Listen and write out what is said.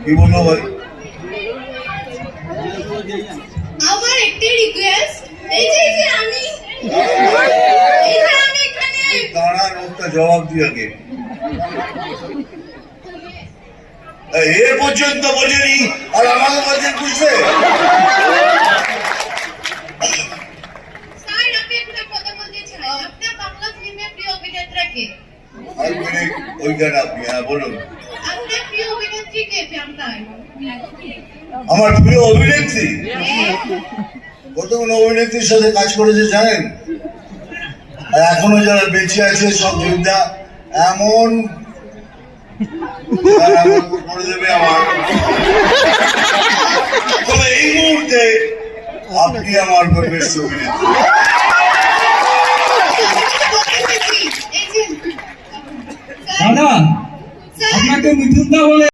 কি বলবো ভাই? আমার একটি রিকোয়েস্ট, এই যে আমি এখানে দাঁড়া, লোকটা জবাব দিয়ে আগে। এ পর্যন্ত বোঝেনি আর আমাকে বলছেন বুঝবে? স্যার, আমি একটা কথা বলতে চাই। আপনার বাংলা ফিল্মের প্রিয় অভিনেতা কে? ওই গান আপনি, হ্যাঁ বলুন। আপনার প্রিয় অভিনেত্রী কে আপনার? আমার প্রিয় অভিনেত্রী কতগুলো অভিনেত্রীর সাথে কাজ করেছে জানেন, আর এখনো যারা বেঁচে আছে সব যোদ্ধা এমন করে দেবে আমার। তবে এই মুহূর্তে আপনি আমার বেস্ট অভিনেত্রী। এই যে দাদা, আপনাকে মিঠুনদা বলে